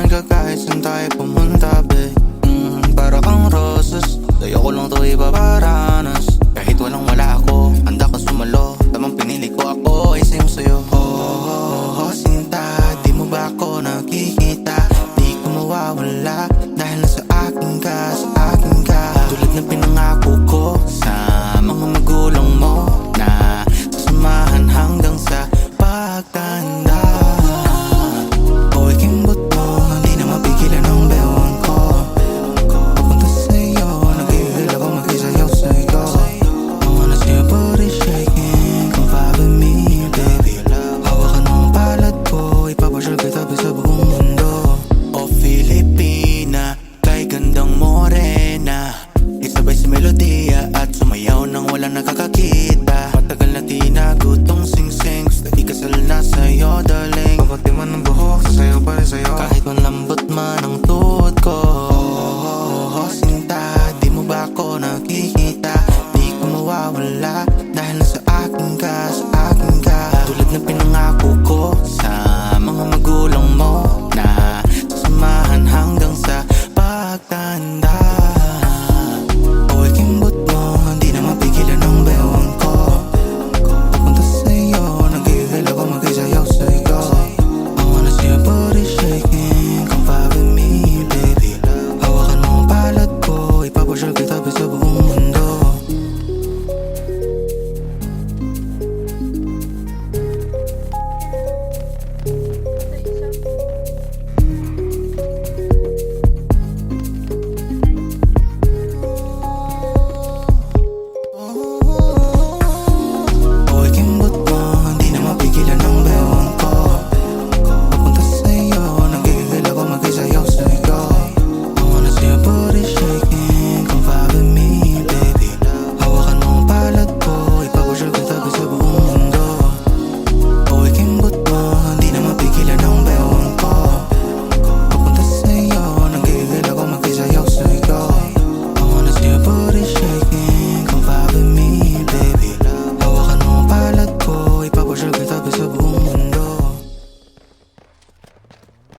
samahan ka kahit saan tayo pumunta, babe. Para kang roses, sa'yo ko lang to ipaparanas. Kahit walang-wala ako, handa ka sumalo. Tamang pinili ko ako ay sa'yo. Oh, sinta, di mo ba ako nakikita? Di ko mawawala dahil nasa akin ka, sa akin ka. Tulad ng pinangako ko sa mga magulang mo na sasamahan hanggang sa pagtanda. Hoy, kimbot mo, hindi na mapigilan ang bewang ko. Papunta sa'yo, nag-i-feel ako mag-isayaw sa'yo. I wanna see your body shaking, come vibe with me, baby. Hawakan mo ang palad ko, ipapasyal kita sa buong mundo. Oh, Filipina, kay gandang morena, isabay si melodiya at sumayaw nang walang nakakakita. Matagal na tinago tong sing-sing, gusto ikasal na sa'yo, darling. Pagpati man ng buhok, sasayaw pa rin sa'yo. Kahit malambot man ang